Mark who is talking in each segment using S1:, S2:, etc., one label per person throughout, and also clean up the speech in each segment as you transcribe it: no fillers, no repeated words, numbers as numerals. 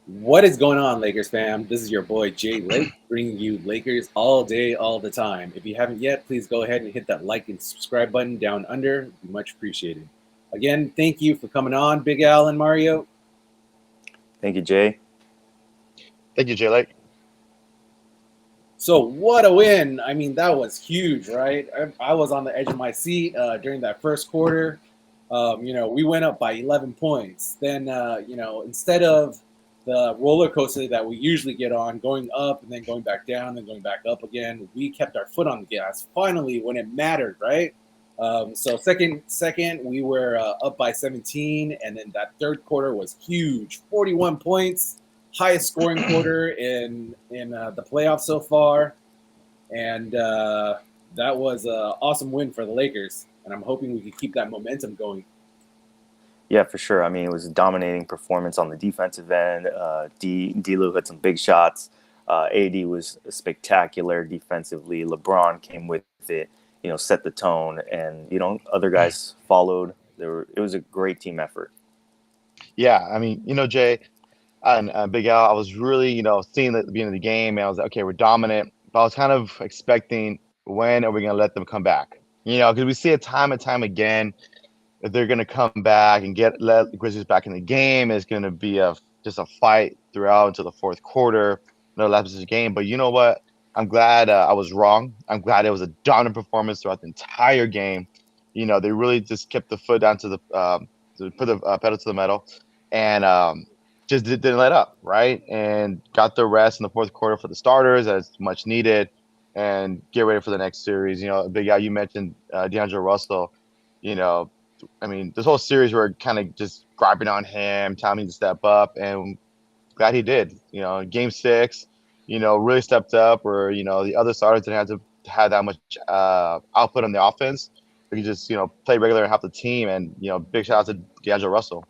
S1: What is going on, Lakers fam? This is your boy Jay Lake, bringing you Lakers all day, all the time. If you haven't yet, please go ahead and hit that like and subscribe button down under. It'd be much appreciated. Again, thank you for coming on, Big Al and Mario.
S2: Thank you, Jay.
S3: Thank you, Jay Lake.
S1: So, what a win! I mean, that was huge, right? I was on the edge of my seat during that first quarter. We went up by 11 points. Then, instead of the roller coaster that we usually get on, going up and then going back down, then going back up again, we kept our foot on the gas. Finally, when it mattered, right? So second, we were up by 17, and then that third quarter was huge, 41 points, highest scoring quarter in the playoffs so far, and that was an awesome win for the Lakers. And I'm hoping we can keep that momentum going.
S2: Yeah, for sure. I mean, it was a dominating performance on the defensive end. D-Lou had some big shots. AD was spectacular defensively. LeBron came with it, set the tone, and other guys followed. It was a great team effort.
S3: Yeah, I mean, Jay and Big Al, I was really, seeing at the beginning of the game, and I was like, okay, we're dominant. But I was kind of expecting when are we going to let them come back? Because we see it time and time again that they're going to come back and let the Grizzlies back in the game. It's going to be just a fight throughout until the fourth quarter, no lapses of game. But you know what? I'm glad I was wrong. I'm glad it was a dominant performance throughout the entire game. They really just kept the foot down to put the pedal to the metal, and just didn't let up, right? And got the rest in the fourth quarter for the starters as much needed, and get ready for the next series. Big Al, you mentioned D'Angelo Russell. You know, I mean, this whole series we're kind of just griping on him, telling him to step up, and glad he did. Game six, really stepped up. Where the other starters didn't have to have that much output on the offense. We could just play regular and help the team. And big shout out to D'Angelo Russell.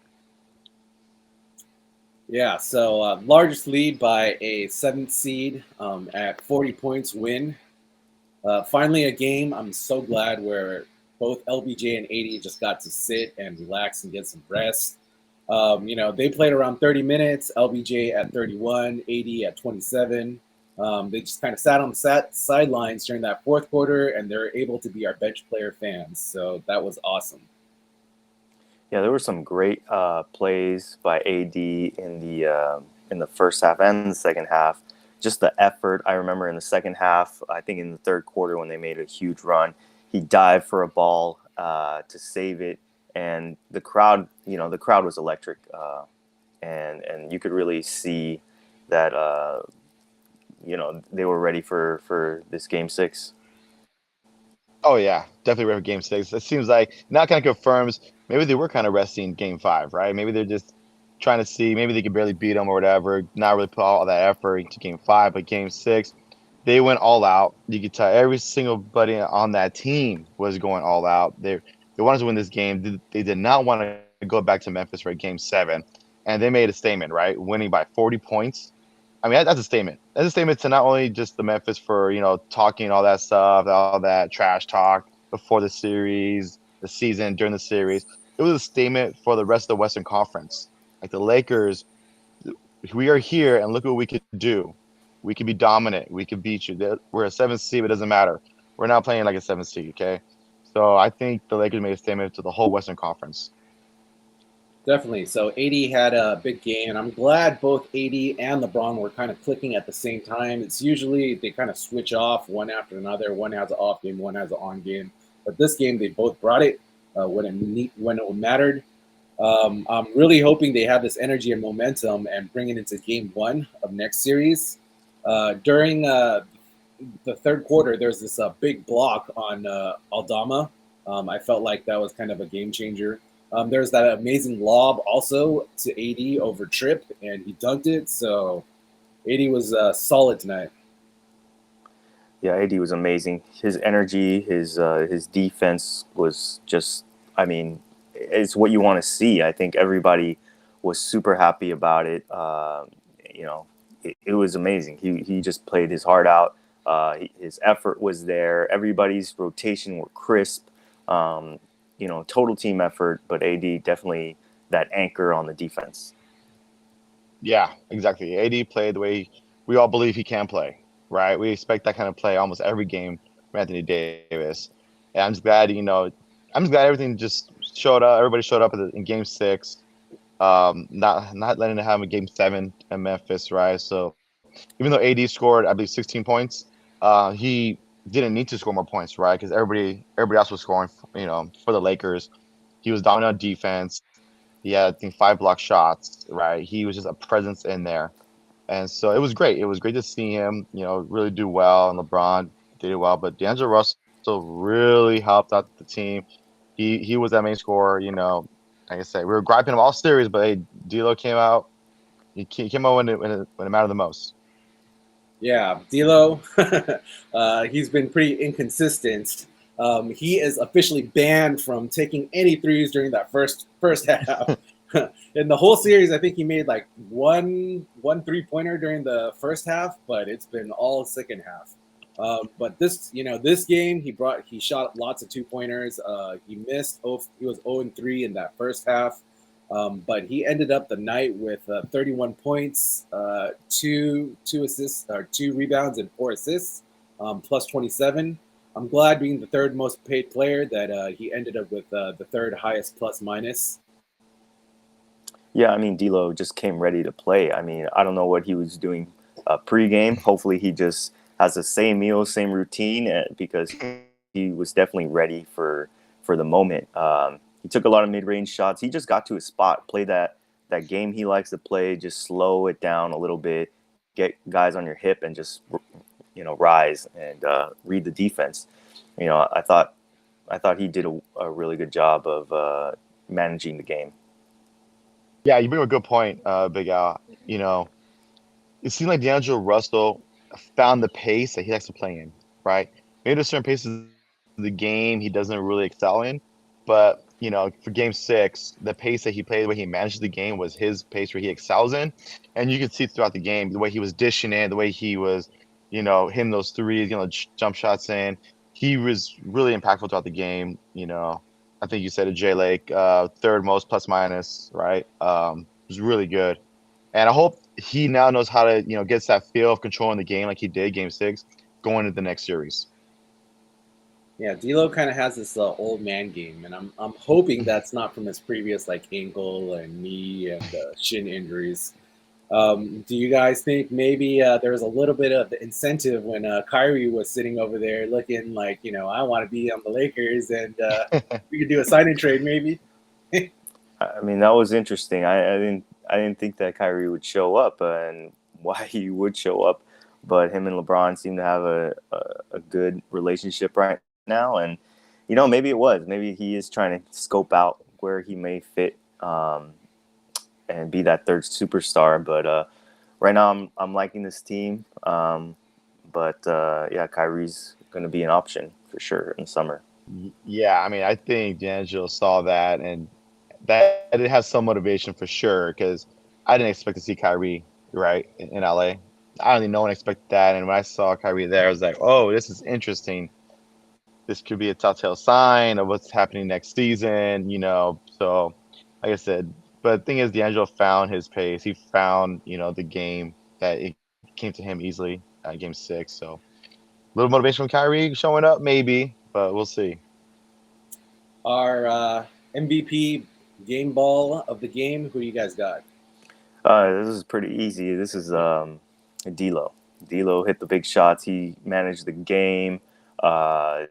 S1: Yeah, so largest lead by a seventh seed at 40 points win. Finally, a game I'm so glad where both LBJ and AD just got to sit and relax and get some rest. They played around 30 minutes, LBJ at 31, AD at 27. They just kind of sat on the sidelines during that fourth quarter, and they're able to be our bench player fans. So that was awesome.
S2: Yeah, there were some great plays by AD in the first half and the second half. Just the effort. I remember in the second half, I think in the third quarter when they made a huge run, he dived for a ball to save it, and the crowd was electric, and you could really see that they were ready for this game six.
S3: Oh yeah, definitely ready for Game Six. It seems like now kind of confirms maybe they were kind of resting Game Five, right? Maybe they're just trying to see maybe they could barely beat them or whatever. Not really put all that effort into Game Five, but Game Six, they went all out. You could tell every single buddy on that team was going all out. They wanted to win this game. They did not want to go back to Memphis for Game Seven, and they made a statement, right? Winning by 40 points. I mean, that's a statement. That's a statement to not only just the Memphis for talking all that stuff, all that trash talk before the series, the season, during the series. It was a statement for the rest of the Western Conference. Like the Lakers, we are here, and look what we could do. We could be dominant. We could beat you. We're a seventh seed, but it doesn't matter. We're not playing like a seventh seed, okay? So I think the Lakers made a statement to the whole Western Conference.
S1: Definitely. So AD had a big game, and I'm glad both AD and LeBron were kind of clicking at the same time. It's usually they kind of switch off one after another. One has an off game, one has an on game. But this game, they both brought it when it mattered. I'm really hoping they have this energy and momentum and bring it into game one of next series. During the third quarter, there's this big block on Aldama. I felt like that was kind of a game changer. There's that amazing lob also to AD over Trip, and he dunked it. So AD was solid tonight.
S2: Yeah, AD was amazing. His energy, his defense was just, I mean, it's what you want to see. I think everybody was super happy about it. It was amazing. He just played his heart out. His effort was there. Everybody's rotation were crisp. Total team effort. But AD definitely that anchor on the defense.
S3: Yeah, exactly. AD played the way we all believe he can play, right? We expect that kind of play almost every game from Anthony Davis. And I'm just glad, I'm just glad everything just showed up. Everybody showed up in Game 6. Not letting it happen in Game 7 in Memphis, right? So even though AD scored, I believe, 16 points, he didn't need to score more points, right? Because everybody else was scoring, for the Lakers. He was dominant on defense. He had, I think, 5 block shots, right? He was just a presence in there. And so it was great. It was great to see him, really do well. And LeBron did well. But D'Angelo Russell really helped out the team. He was that main scorer, Like I said, we were griping him all series, but hey, D'Lo came out. He came out when it mattered the most.
S1: Yeah, D'Lo, he's been pretty inconsistent. He is officially banned from taking any threes during that first half. In the whole series, I think he made like one 3-pointer during the first half, but it's been all second half. But this game, he shot lots of 2-pointers. He missed. He was 0-3 in that first half. But he ended up the night with 31 points, two assists, or 2 rebounds and 4 assists, plus 27. I'm glad, being the third most paid player, that he ended up with the third highest plus minus.
S2: Yeah, I mean, D'Lo just came ready to play. I mean, I don't know what he was doing pregame. Hopefully, he just has the same meal, same routine, because he was definitely ready for the moment. He took a lot of mid-range shots. He just got to his spot, play that game he likes to play, just slow it down a little bit, get guys on your hip, and just rise and read the defense. I thought he did a really good job of managing the game.
S3: Yeah, you bring up a good point, Big Al. It seemed like D'Angelo Russell found the pace that he likes to play in, right? Maybe there's certain paces of the game he doesn't really excel in, but for Game 6, the pace that he played, the way he managed the game was his pace where he excels in, and you could see throughout the game the way he was dishing in, the way he was, hitting those threes, jump shots in. He was really impactful throughout the game. I think you said it, Jay Lake, third most plus minus, right? Was really good. And I hope he now knows how to, gets that feel of controlling the game like he did Game 6 going into the next series.
S1: Yeah, D'Lo kind of has this old man game, and I'm hoping that's not from his previous ankle and knee and shin injuries. Do you guys think maybe there was a little bit of the incentive when Kyrie was sitting over there looking like, I want to be on the Lakers, and we could do a sign and trade maybe?
S2: I mean, that was interesting. I didn't think that Kyrie would show up, and why he would show up. But him and LeBron seem to have a good relationship right now, and maybe it was. Maybe he is trying to scope out where he may fit and be that third superstar. But right now, I'm liking this team. But yeah, Kyrie's going to be an option for sure in summer.
S3: Yeah, I mean, I think D'Angelo saw that, and that it has some motivation for sure, because I didn't expect to see Kyrie, right, in LA. I don't think no one expected that. And when I saw Kyrie there, I was like, oh, this is interesting. This could be a telltale sign of what's happening next season, So, like I said, but the thing is, D'Angelo found his pace. He found, the game that it came to him easily Game 6. So, a little motivation from Kyrie showing up, maybe, but we'll see.
S1: Our MVP game ball of the game, who you guys got?
S2: This is pretty easy. This is D'Lo. D'Lo hit the big shots. He managed the game. Uh,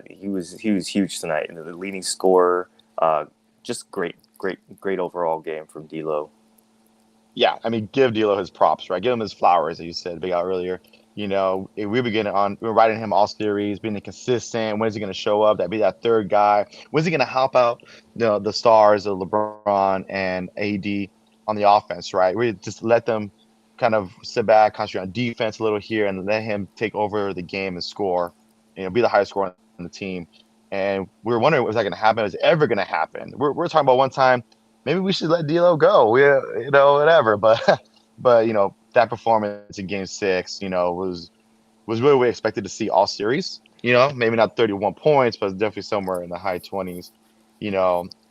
S2: he was huge tonight. The leading scorer. Just great overall game from D'Lo.
S3: Yeah, I mean, give D'Lo his props, right? Give him his flowers, as you said, Big Al earlier. We're riding him all series, being consistent. When is he going to show up? That be that third guy. When's he going to help out the stars of LeBron and AD on the offense, right? We just let them kind of sit back, concentrate on defense a little here, and let him take over the game and score. Be the highest scorer on the team. And we were wondering, was that going to happen? Is it ever going to happen? We're talking about one time. Maybe we should let D'Lo go. Whatever. But that performance in Game 6, was really what we expected to see all series. Maybe not 31 points, but definitely somewhere in the high 20s.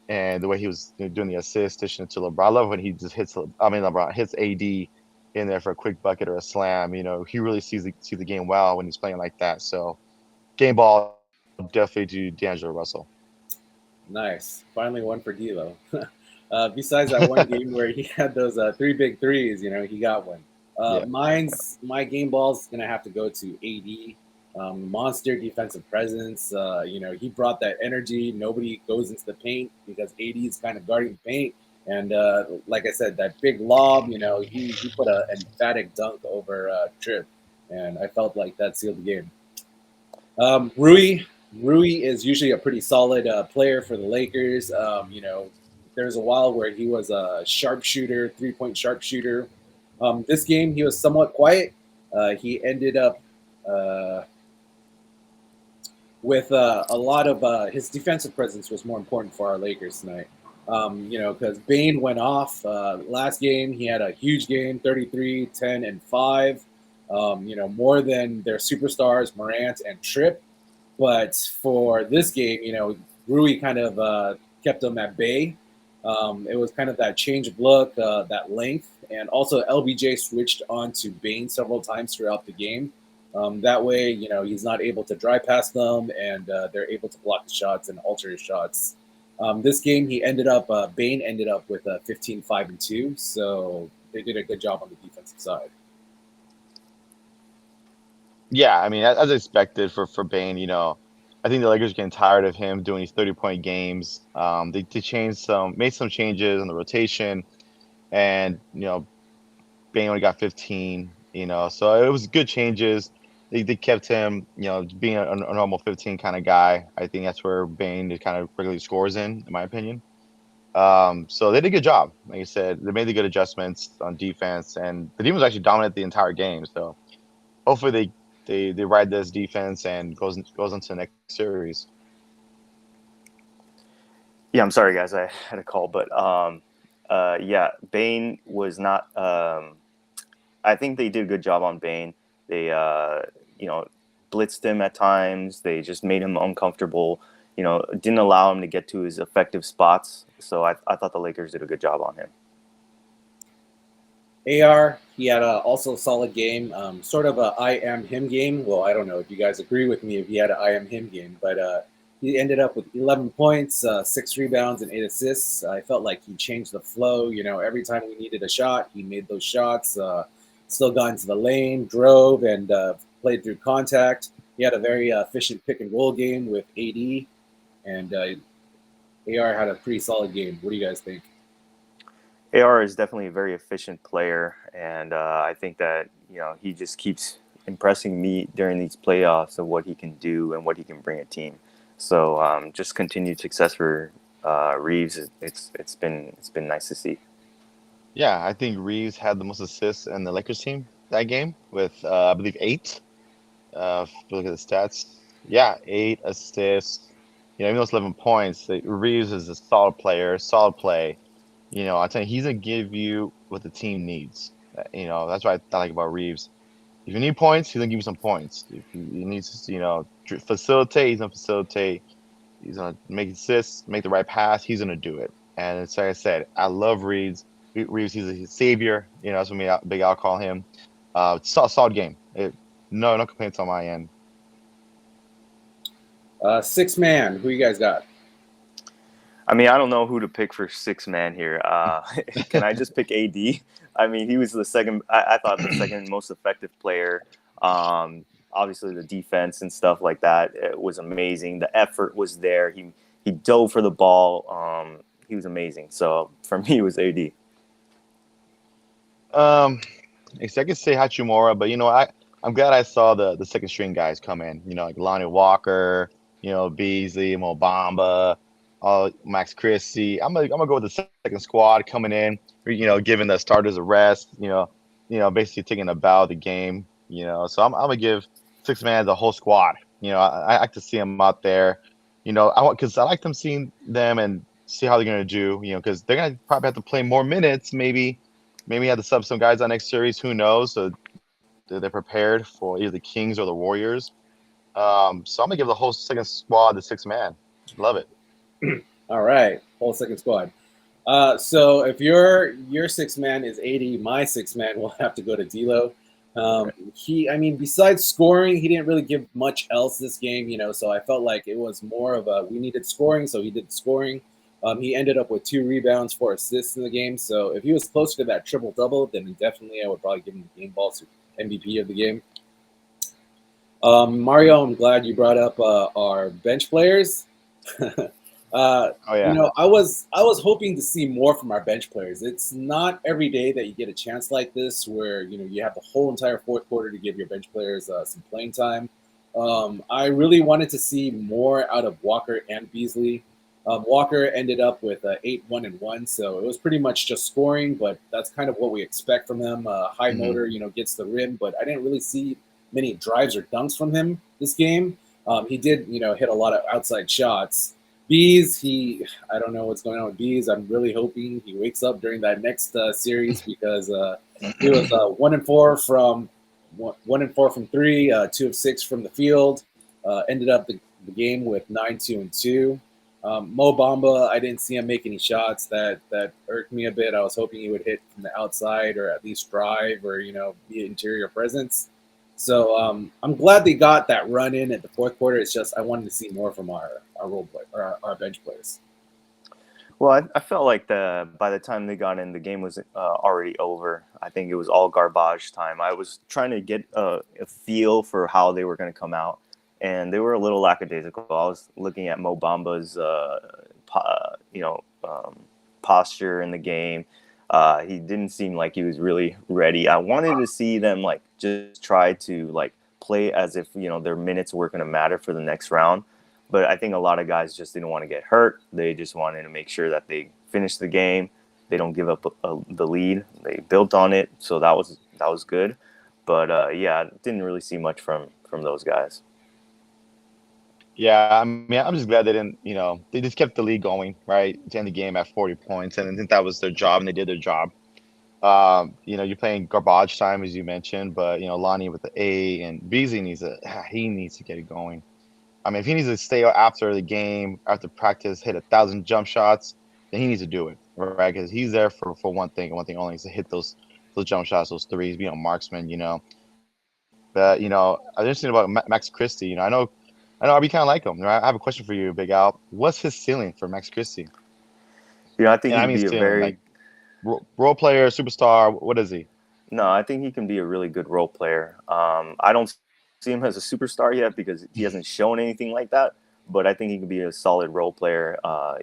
S3: and the way he was doing the assist, dishing it to LeBron. I love when he just hits. I mean, LeBron hits AD in there for a quick bucket or a slam. He really sees the game well when he's playing like that. So game ball definitely to D'Angelo Russell.
S1: Nice. Finally one for D'Lo. Besides that one game where he had those three big threes, he got one.
S3: Yeah.
S1: My game ball's gonna have to go to AD. Monster defensive presence. He brought that energy. Nobody goes into the paint because AD is kind of guarding the paint. And like I said, that big lob. He put an emphatic dunk over Trip, and I felt like that sealed the game. Rui is usually a pretty solid player for the Lakers. There was a while where he was a sharpshooter, 3-point sharpshooter. This game, he was somewhat quiet. He ended up with a lot of his defensive presence was more important for our Lakers tonight. Because Bane went off last game. He had a huge game, 33, 10, and 5. More than their superstars, Morant and Tripp. But for this game, Rui kind of kept them at bay. It was kind of that change of look, that length, and also LBJ switched on to Bane several times throughout the game. That way, he's not able to drive past them, and they're able to block the shots and alter his shots. This game, Bane ended up with 15, 5, and 2, so they did a good job on the defensive side.
S3: Yeah, I mean, as expected for Bane, I think the Lakers are getting tired of him doing these 30-point games. They made some changes in the rotation, and Bane only got 15. So it was good changes. They kept him, being a normal 15 kind of guy. I think that's where Bane kind of regularly scores in my opinion. So they did a good job. Like I said, they made the good adjustments on defense, and the defense was actually dominant the entire game. So hopefully they ride this defense and goes into the next series.
S2: Yeah, I'm sorry, guys. I had a call, but yeah, Bane was not. I think they did a good job on Bane. They, blitzed him at times. They just made him uncomfortable. Didn't allow him to get to his effective spots. So I thought the Lakers did a good job on him.
S1: AR, he had also a solid game, sort of a I am him game. Well, I don't know if you guys agree with me if he had an I am him game, but he ended up with 11 points, 6 rebounds, and 8 assists. I felt like he changed the flow. Every time we needed a shot, he made those shots. Still got into the lane, drove, and played through contact. He had a very efficient pick and roll game with AD, and AR had a pretty solid game. What do you guys think?
S2: AR is definitely a very efficient player, and I think that he just keeps impressing me during these playoffs of what he can do and what he can bring a team. So just continued success for Reaves. It's been nice to see.
S3: Yeah, I think Reeves had the most assists in the Lakers team that game with I believe 8. If you look at the stats, yeah, 8 assists. Even though it's 11 points, Reeves is a solid player, solid play. I tell you, he's gonna give you what the team needs. That's what I like about Reeves. If you need points, he's gonna give you some points. If he needs to, facilitate, he's gonna facilitate. He's gonna make assists, make the right pass. He's gonna do it. And it's like I said, I love Reeves. Reeves, he's a savior. That's what me, Big Al call him. Solid game. No complaints on my end.
S1: Six man, who you guys got?
S2: I mean, I don't know who to pick for 6-man here. Can I just pick AD? I mean, he was the second. I thought the second most effective player. Obviously, the defense and stuff like that, it was amazing. The effort was there. He dove for the ball. He was amazing. So for me, it was AD.
S3: I could say Hachimura, but I'm glad I saw the second string guys come in. Like Lonnie Walker, Beasley, Mo Bamba, Max Christie. I'm gonna go with the second squad coming in. Giving the starters a rest. Basically taking a bow of the game. So I'm gonna give 6-man the whole squad. I like to see them out there. Because I like them seeing them and see how they're gonna do. Because they're gonna probably have to play more minutes. Maybe have to sub some guys on next series. Who knows? So they're prepared for either the Kings or the Warriors. So I'm gonna give the whole second squad the 6-man. Love it.
S1: All right. whole second squad. So if your six man is 80, my six man will have to go to D'Lo. I mean, besides scoring, he didn't really give much else this game, So I felt like it was more of a we needed scoring, so he did the scoring. He ended up with 2 rebounds, 4 assists in the game. So if he was closer to that triple double, then definitely I would probably give him the game ball MVP of the game. Mario, I'm glad you brought up our bench players.
S3: Oh yeah.
S1: I was hoping to see more from our bench players. It's not every day that you get a chance like this where you have the whole entire fourth quarter to give your bench players some playing time. I really wanted to see more out of Walker and Beasley. Walker ended up with 8-1-1, so it was pretty much just scoring, but that's kind of what we expect from him. High motor, gets the rim, but I didn't really see many drives or dunks from him this game. He did, hit a lot of outside shots. Bees, I don't know what's going on with Bees. I'm really hoping he wakes up during that next series because he was 1-4 from 1-4 from 3, 2 of 6 from the field. Ended up the game with 9-2-2. Mo Bamba, I didn't see him make any shots. That irked me a bit. I was hoping he would hit from the outside or at least drive or be interior presence. So I'm glad they got that run in at the fourth quarter. It's just I wanted to see more from our role play or our bench players.
S2: Well, I felt like by the time they got in, the game was already over. I think it was all garbage time. I was trying to get a feel for how they were going to come out, and they were a little lackadaisical. I was looking at Mo Bamba's, posture in the game. He didn't seem like he was really ready. I wanted to see them just try to play as if their minutes were going to matter for the next round. But I think a lot of guys just didn't want to get hurt. They just wanted to make sure that they finish the game. They don't give up the lead. They built on it, so that was good. But I didn't really see much from those guys.
S3: Yeah, I mean, I'm just glad they didn't, they just kept the league going, right? To end the game at 40 points. And I think that was their job, and they did their job. You're playing garbage time, as you mentioned, but, Lonnie with the A and Beasley needs to get it going. I mean, if he needs to stay after the game, after practice, hit 1,000 jump shots, then he needs to do it, right? Because he's there for one thing and one thing only, is to hit those jump shots, those threes, be a marksman, But, I was interested about Max Christie. I know I kind of like him. Right? I have a question for you, Big Al. What's his ceiling for Max Christie?
S2: I think
S3: And I
S2: he'd
S3: mean
S2: be a
S3: ceiling,
S2: very
S3: role player, superstar. What is he?
S2: No, I think he can be a really good role player. I don't see him as a superstar yet because he hasn't shown anything like that. But I think he can be a solid role player.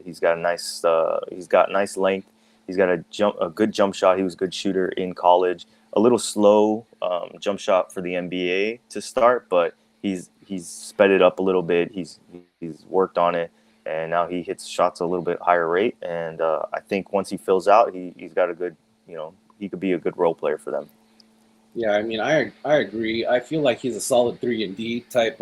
S2: He's got nice length. He's got a good jump shot. He was a good shooter in college. A little slow jump shot for the NBA to start, but he's sped it up a little bit. He's worked on it, and now he hits shots a little bit higher rate. And I think once he fills out, he's got a good he could be a good role player for them.
S1: Yeah, I mean, I agree. I feel like he's a solid 3-and-D type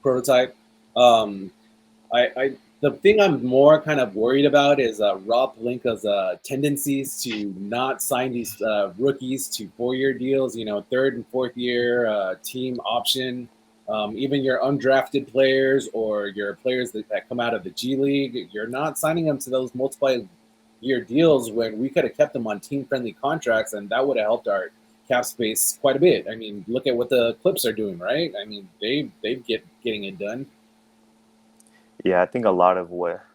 S1: prototype. I the thing I'm more kind of worried about is Rob Pelinka's tendencies to not sign these rookies to 4-year deals. Third and fourth year team option. Even your undrafted players or your players that come out of the G League, you're not signing them to those multi-year deals when we could have kept them on team-friendly contracts, and that would have helped our cap space quite a bit. I mean, look at what the Clips are doing, right? I mean, they getting it done.
S2: Yeah, I think a lot of the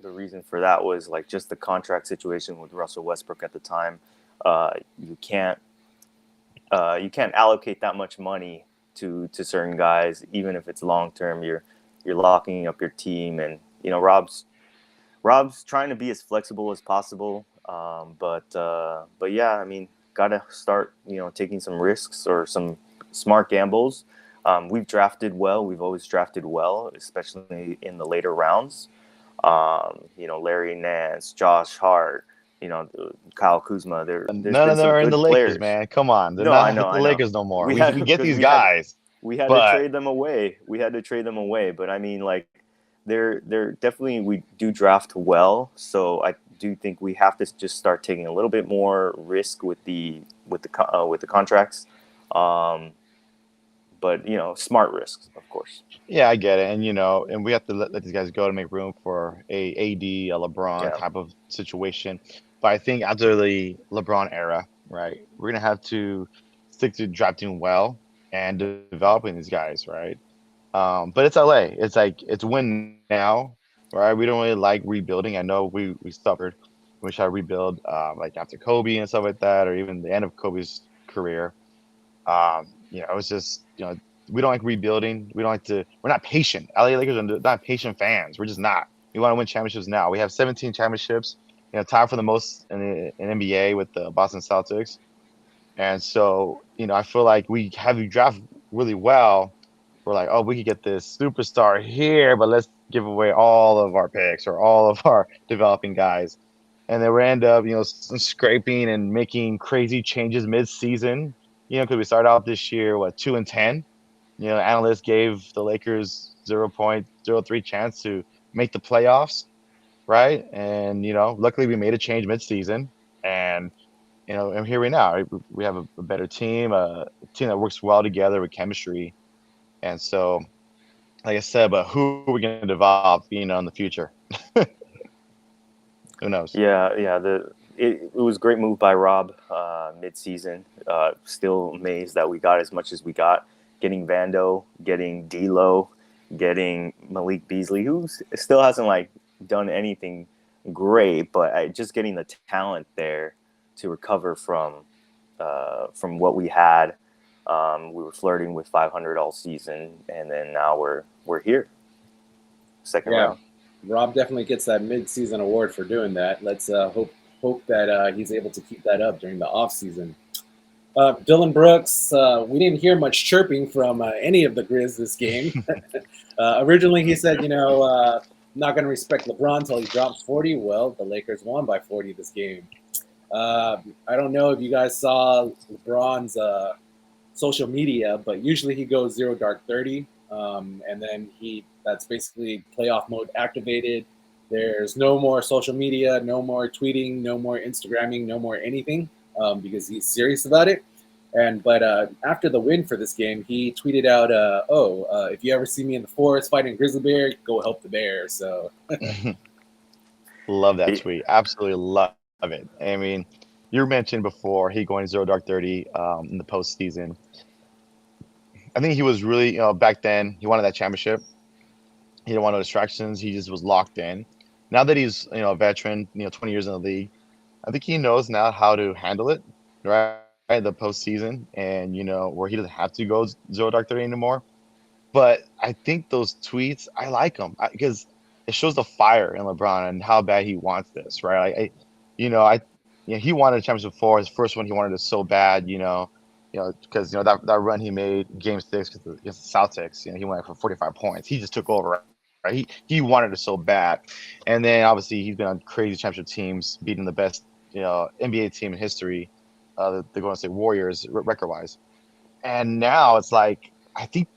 S2: reason for that was just the contract situation with Russell Westbrook at the time. You can't allocate that much money to certain guys, even if it's long term. You're locking up your team, and Rob's trying to be as flexible as possible. But yeah, I mean, gotta start taking some risks or some smart gambles. We've drafted well. We've always drafted well, especially in the later rounds. Larry Nance, Josh Hart, Kyle Kuzma. There's
S3: None
S2: been
S3: of them
S2: some
S3: are in
S2: good
S3: the Lakers,
S2: players.
S3: man. Come on, they're
S2: No, I
S3: not
S2: know,
S3: with the
S2: I know.
S3: Lakers no more.
S2: We
S3: We
S2: had
S3: get
S2: because
S3: these guys.
S2: we had
S3: but
S2: to trade them away. But I mean, they're definitely, we do draft well. So I do think we have to just start taking a little bit more risk with the contracts. but smart risks, of course.
S3: Yeah, I get it, and and we have to let these guys go to make room for a AD, a LeBron
S2: Yeah,
S3: type of situation. But I think after the LeBron era, right, we're gonna have to stick to drafting well and developing these guys, right? But it's LA. It's like it's win now, right? We don't really like rebuilding. I know we suffered. We tried to rebuild like after Kobe and stuff like that, or even the end of Kobe's career. It was just we don't like rebuilding. We don't like to. We're not patient. LA Lakers are not patient fans. We're just not. We want to win championships now. We have 17 championships. Tied for the most in NBA with the Boston Celtics. And so, I feel like we have you draft really well. We're like, oh, we could get this superstar here, but let's give away all of our picks or all of our developing guys. And then we end up, scraping and making crazy changes mid-season. Because we started out this year, 2-10. Analysts gave the Lakers 0.03 chance to make the playoffs, right? And luckily we made a change mid-season, and here we now. Right? We have a better team, a team that works well together with chemistry. And so, like I said, but who are we going to develop, in the future? Who knows?
S2: yeah. It was a great move by Rob mid-season. Still amazed that we got as much as we got. Getting Vando, getting D'Lo, getting Malik Beasley, who still hasn't done anything great, but just getting the talent there to recover from what we had. We were flirting with 500 all season, and then now we're here, second round.
S1: Rob definitely gets that mid-season award for doing that. Let's hope that he's able to keep that up during the off season. Dillon Brooks, we didn't hear much chirping from any of the Grizz this game. Originally, he said, not going to respect LeBron until he drops 40. Well, the Lakers won by 40 this game. I don't know if you guys saw LeBron's social media, but usually he goes 0 dark 30, and then that's basically playoff mode activated. There's no more social media, no more tweeting, no more Instagramming, no more anything, because he's serious about it. But after the win for this game, he tweeted out, if you ever see me in the forest fighting a grizzly bear, go help the bear. So
S3: Love that tweet. Absolutely love it. I mean, you mentioned before he going 0 dark 30 in the postseason. I think he was really, back then, he wanted that championship. He didn't want no distractions. He just was locked in. Now that he's, a veteran, 20 years in the league, I think he knows now how to handle it, right? The postseason, and where he doesn't have to go 0 dark 30 anymore. But I think those tweets, I like them because it shows the fire in LeBron and how bad he wants this, right? He wanted a championship before. His first one, he wanted it so bad, because that run he made Game 6 against the Celtics, he went for 45 points. He just took over, right? He wanted it so bad, and then obviously he's been on crazy championship teams, beating the best NBA team in history, the Golden State Warriors, record-wise. And now it's like I think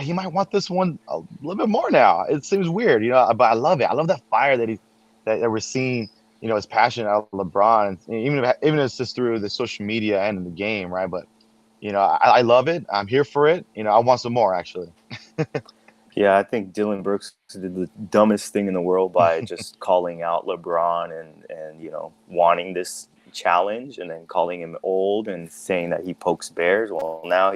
S3: he might want this one a little bit more now. It seems weird, but I love it. I love that fire that we're seeing. His passion out of LeBron, even if it's just through the social media and in the game, right? But I love it. I'm here for it. I want some more, actually.
S2: Yeah, I think Dillon Brooks did the dumbest thing in the world by just calling out LeBron and wanting this challenge, and then calling him old and saying that he pokes bears. Well, now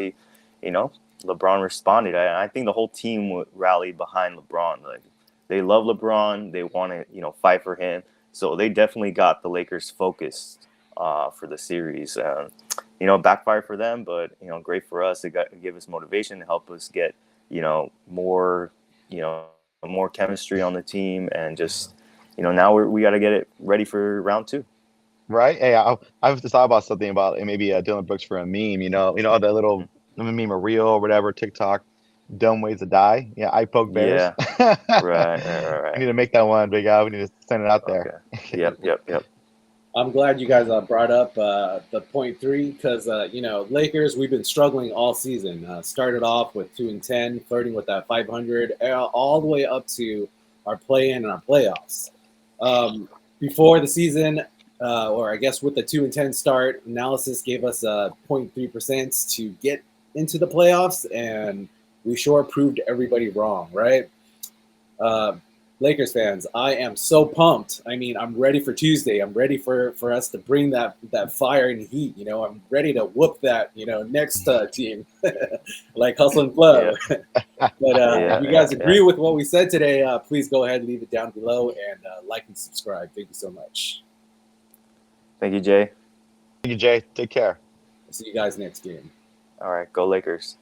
S2: LeBron responded. I think the whole team rallied behind LeBron. Like, they love LeBron. They want to fight for him. So they definitely got the Lakers focused for the series. Backfired for them, but great for us. It gave us motivation to help us get more chemistry on the team, and just now we got to get it ready for round 2.
S3: Right? Hey, I've just thought about something about maybe Dillon Brooks for a meme. That little meme or reel or whatever, TikTok. Dumb ways to die. Yeah, I poke bears.
S2: Yeah. Right.
S3: We need to make that one, Big Al. We need to send it out there.
S2: Okay. Yep.
S1: I'm glad you guys brought up the point 3 because, Lakers, we've been struggling all season. Started off with 2-10, flirting with that 500, all the way up to our play-in and our playoffs. Before the season, or I guess with the 2-10 start, analysis gave us 0.3% to get into the playoffs, and we sure proved everybody wrong, right? Lakers fans, I am so pumped. I mean, I'm ready for Tuesday. I'm ready for us to bring that fire and heat. You know, I'm ready to whoop that next team, like Hustle and Flow.
S2: Yeah.
S1: But if you guys agree with what we said today, please go ahead and leave it down below and like and subscribe. Thank you so much.
S2: Thank you, Jay.
S3: Thank you, Jay. Take care.
S1: See you guys next game.
S2: All right, go Lakers.